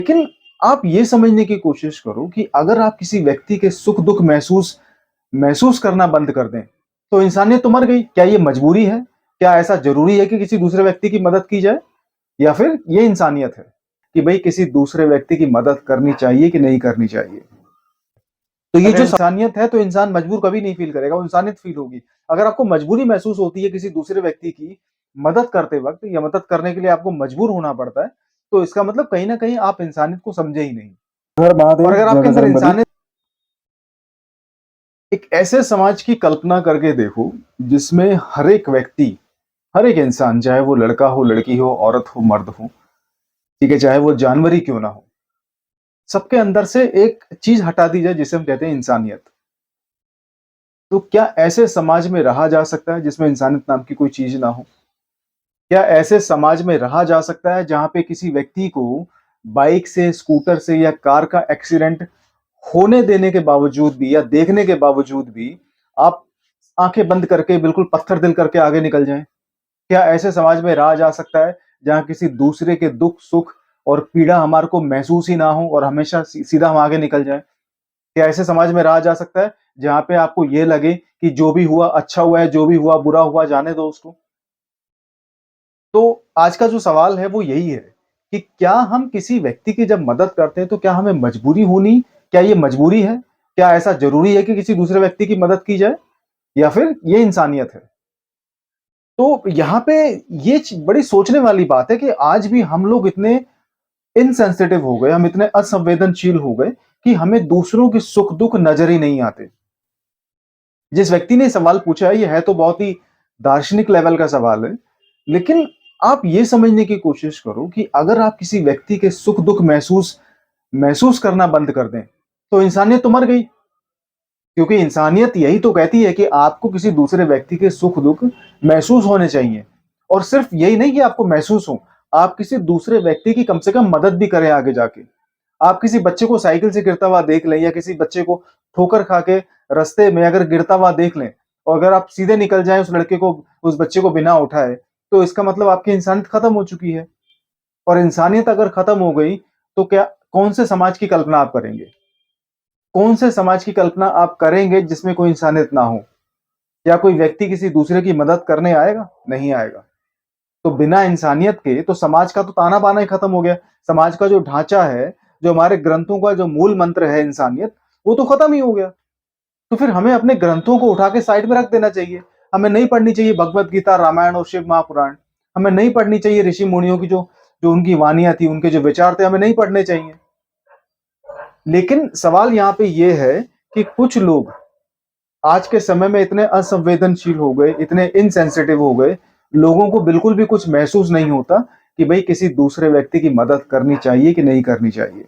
लेकिन आप ये समझने की कोशिश करो कि अगर आप किसी व्यक्ति के सुख-दुःख महसूस महसूस करना बंद कर दें, तो इंसानियत तो मर गई। क्या ये मजबूरी है? क्या ऐसा ज़रूरी है कि किसी दूसरे व्यक्ति की मदद की जाए? या फिर ये इंसानियत है कि भई किसी दूसरे व्यक्ति की मदद करनी चाहिए कि नहीं करनी चाहिए? तो ये जो इंसानियत है, तो इंसान मजबूर कभी नहीं फ़ील करेगा, वो इंसानियत फ़ील होगी। अगर आपको मजबूरी महसूस होती है किसी दूसरे व्यक्ति की मदद करते वक़्त या मदद करने के लिए आपको मजबूर होना पड़ता है, तो इसका मतलब कहीं न कहीं आप इंसानियत को समझे ही नहीं। हर और महादेव, अगर जय आपके अंदर बजरंगबली। इंसानियत एक ऐसे समाज की कल्पना करके देखो, जिसमें हर एक इंसान, चाहे वो लड़का हो, लड़की हो, औरत हो, मर्द हो, ठीक है? चाहे वो जानवर ही क्यों ना हो, सबके अंदर से एक चीज़ हटा दी जाए जिसे हम कहते हैं इंसानियत। तो क्या ऐसे समाज में रहा जा सकता है जिसमें इंसानियत नाम की कोई चीज़ ना हो? क्या ऐसे समाज में रहा जा सकता है जहाँ पे किसी व्यक्ति को बाइक से, स्कूटर से या कार का एक्सीडेंट होने देने के बावजूद भी या देखने के बावजूद भी आप आँखें बंद करके बिल्कुल पत्थर दिल करके आगे निकल जाएँ? क्या ऐसे समाज में रहा जा सकता है जहाँ किसी दूसरे के दुख-सुख और पीड़ा हमारे को महसूस ही ना हो और हमेशा सीधा हम आगे निकल जाएँ? क्या ऐसे समाज में रहा जा सकता है जहाँ पे आपको ये लगे कि जो भी हुआ अच्छा हुआ है, जो भी हुआ बुरा हुआ जाने दो उसको? तो आज का जो सवाल है वो यही है कि क्या हम किसी व्यक्ति की जब मदद करते हैं तो क्या हमें मजबूरी होनी क्या ये मजबूरी है? क्या ऐसा ज़रूरी है कि किसी दूसरे व्यक्ति की मदद की जाए या फिर ये इंसानियत है? तो यहाँ पे ये बड़ी सोचने वाली बात है कि आज भी हम लोग इतने इनसेंसिटिव हो गए, हम इतने असंवेदनशील हो गए कि हमें दूसरों के सुख-दुःख नज़र ही नहीं आते। जिस व्यक्ति ने सवाल पूछा है, ये है तो बहुत ही दार्शनिक लेवल का सवाल है। लेकिन आप ये समझने की कोशिश करो कि अगर आप किसी व्यक्ति के सुख-दुःख महसूस महसूस करना बंद कर दें, तो इंसानियत तो मर गई। क्योंकि इंसानियत यही तो कहती है कि आपको किसी दूसरे व्यक्ति के सुख-दुःख महसूस होने चाहिए। और सिर्फ यही नहीं कि आपको महसूस हो, आप किसी दूसरे व्यक्ति की कम से कम मदद भी करें आगे जाके। आप किसी बच्चे को साइकिल से गिरता हुआ देख लें या किसी बच्चे को ठोकर खा के रास्ते में अगर गिरता हुआ देख लें और अगर आप सीधे निकल जाएँ उस बच्चे को बिना उठाए, तो इसका मतलब आपकी इंसानियत खत्म हो चुकी है। और इंसानियत अगर खत्म हो गई, तो क्या कौन से समाज की कल्पना आप करेंगे? कौन से समाज की कल्पना आप करेंगे जिसमें कोई इंसानियत ना हो? क्या कोई व्यक्ति किसी दूसरे की मदद करने आएगा? नहीं आएगा। तो बिना इंसानियत के तो समाज का तो ताना-बाना ही खत्म हो गया। समाज का जो ढाँचा है, जो हमारे ग्रंथों का जो मूल मंत्र है इंसानियत, वो तो खत्म ही हो गया। तो फिर हमें अपने ग्रंथों को उठा के साइड में रख देना चाहिए। हमें नहीं पढ़नी चाहिए भगवत गीता, रामायण और शिव महापुराण। हमें नहीं पढ़नी चाहिए ऋषि मुनियों की जो जो उनकी वानियाँ थी, उनके जो विचार थे, हमें नहीं पढ़ने चाहिए। लेकिन सवाल यहाँ पे ये है कि कुछ लोग आज के समय में इतने असंवेदनशील हो गए, इतने इनसेंसिटिव हो गए, लोगों को बिल्कुल भी कुछ महसूस नहीं होता कि भई किसी दूसरे व्यक्ति की मदद करनी चाहिए कि नहीं करनी चाहिए।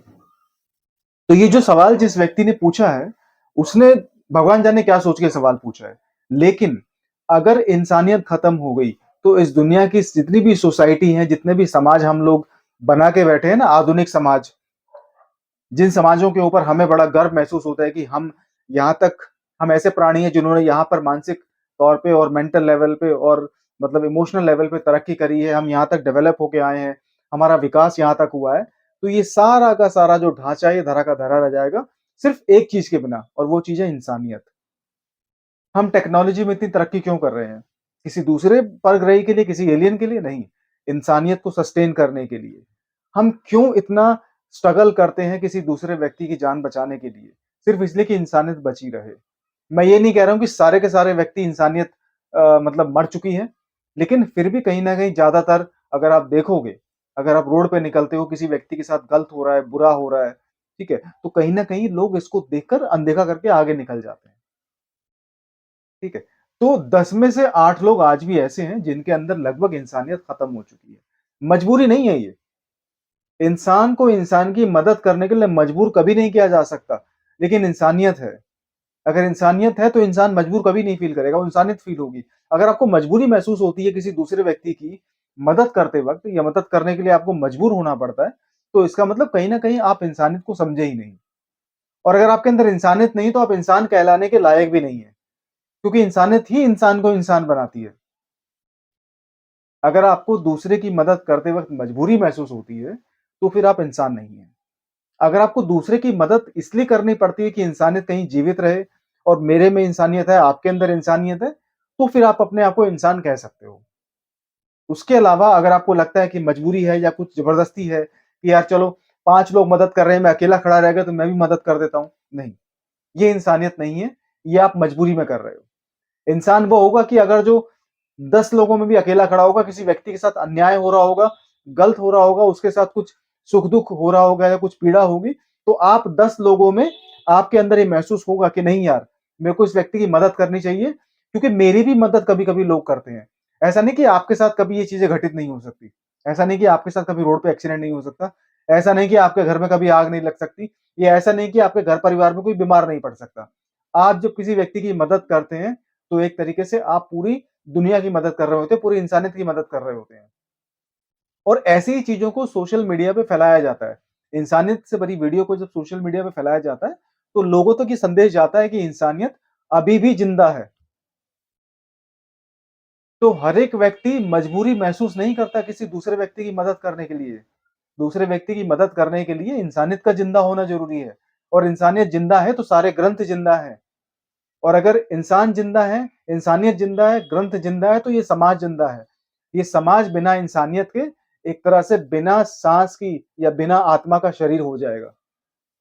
तो ये जो सवाल जिस व्यक्ति ने पूछा है, उसने भगवान जाने क्या सोच के सवाल पूछा है। लेकिन अगर इंसानियत खत्म हो गई, तो इस दुनिया की जितनी भी सोसाइटी हैं, जितने भी समाज हम लोग बना के बैठे हैं ना आधुनिक समाज, जिन समाजों के ऊपर हमें बड़ा गर्व महसूस होता है कि हम ऐसे प्राणी हैं जिन्होंने यहाँ पर मानसिक तौर पे और मेंटल लेवल पे और मतलब इमोशनल लेवल पे तरक्की करी है, हम यहाँ तक डेवलप होके आए हैं, हमारा विकास यहाँ तक हुआ है। तो ये सारा का सारा जो ढाँचा है, ये धरा का धरा रह जाएगा, सिर्फ़ एक चीज़ के बिना और वो चीज़ है इंसानियत। हम टेक्नोलॉजी में इतनी तरक्की क्यों कर रहे हैं? किसी दूसरे परग्रही के लिए, किसी एलियन के लिए नहीं, इंसानियत को सस्टेन करने के लिए। हम क्यों इतना स्ट्रगल करते हैं किसी दूसरे व्यक्ति की जान बचाने के लिए? सिर्फ़ इसलिए कि इंसानियत बची रहे। मैं ये नहीं कह रहा हूँ कि सारे के सारे व्यक्ति इंसानियत मतलब मर चुकी है, लेकिन फिर भी कहीं न कहीं ज़्यादातर अगर आप देखोगे, अगर आप रोड पे निकलते हो, किसी व्यक्ति के साथ गलत हो रहा है, बुरा हो रहा है, ठीक है? तो कहीं न कहीं लोग इसको देखकर अनदेखा करके आगे निकल जाते हैं। ठीक है? तो 10 में से 8 लोग आज भी ऐसे हैं जिनके अंदर लगभग इंसानियत खत्म हो चुकी है। मजबूरी नहीं है ये। इंसान को इंसान की मदद करने के लिए मजबूर कभी नहीं किया जा सकता, लेकिन इंसानियत है। अगर इंसानियत है तो इंसान मजबूर कभी नहीं फ़ील करेगा, वो इंसानियत फ़ील होगी। अगर आपको मजबूरी महसूस होती है किसी दूसरे व्यक्ति की मदद करते वक़्त या मदद करने के लिए आपको मजबूर होना पड़ता है, तो इसका मतलब कहीं न कहीं आप इंसानियत को समझे ही नहीं। और अगर आपके अंदर इंसानियत नहीं, तो आप इंसान कहलाने के लायक भी नहीं हैं, क्योंकि इंसानियत ही इंसान को इंसान बनाती है। अगर आपको दूसरे की मदद करते वक़्त मजबूरी महसूस होती है, तो फिर आप इंसान नहीं हैं। अगर आपको दूसरे की मदद इसलिए करनी पड़ती है कि इंसानियत कहीं जीवित रहे और मेरे में इंसानियत है, आपके अंदर इंसानियत है, तो फिर आप अपने आप को इंसान कह सकते हो। उसके अलावा अगर आपको लगता है कि मजबूरी है या कुछ ज़बरदस्ती है कि यार चलो 5 लोग मदद कर रहे हैं, मैं अकेला खड़ा रह गया तो मैं भी मदद कर देता हूँ। नहीं, ये इंसानियत नहीं है, ये आप मजबूरी में कर रहे हो। इंसान वो होगा कि अगर जो 10 लोगों में भी अकेला खड़ा होगा, किसी व्यक्ति के साथ अन्याय हो रहा होगा, गलत हो रहा होगा, उसके साथ कुछ सुख-दुःख हो रहा होगा या कुछ पीड़ा होगी, तो आप 10 लोगों में आपके अंदर ये महसूस होगा कि नहीं यार, मेरे को इस व्यक्ति की मदद करनी चाहिए क्योंकि मेरी भी मदद कभी-कभी लोग करते हैं। ऐसा नहीं कि आपके साथ कभी ये चीज़ें घटित नहीं हो सकती। ऐसा नहीं कि आपके साथ कभी रोड पे एक्सीडेंट नहीं हो सकता। ऐसा नहीं कि आपके घर में कभी आग नहीं लग सकती। या ऐसा नहीं कि आपके घर परिवार में कोई बीमार नहीं पड़ सकता। आप जब किसी व्यक्ति की मदद करते हैं, तो एक तरीके से आप पूरी दुनिया की मदद कर रहे होते हैं, पूरी इंसानियत की मदद कर रहे होते हैं। और ऐसी ही चीज़ों को सोशल मीडिया पे फैलाया जाता है। इंसानियत से भरी वीडियो को जब सोशल मीडिया पे फैलाया जाता है, तो लोगों तक ये संदेश जाता है कि इंसानियत अभी भी जिंदा है। तो हर एक व्यक्ति मजबूरी महसूस नहीं करता किसी दूसरे व्यक्ति की मदद करने के लिए। दूसरे व्यक्ति की मदद करने के लिए इंसानियत का जिंदा होना ज़रूरी है और इंसानियत जिंदा है तो सारे ग्रंथ जिंदा हैं। और अगर इंसान जिंदा है, इंसानियत जिंदा है, ग्रंथ जिंदा है तो ये समाज जिंदा है। ये समाज बिना इंसानियत के एक तरह से बिना साँस की या बिना आत्मा का शरीर हो जाएगा।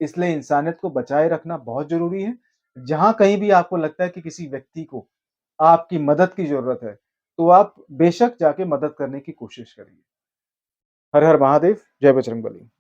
इसलिए इंसानियत को बचाए रखना बहुत ज़रूरी है। जहाँ कहीं भी आपको लगता है कि किसी व्यक्ति को आपकी मदद की ज़रूरत है, तो आप बेशक जाके मदद करने की कोशिश करिए। हर हर महादेव, जय बजरंगबली।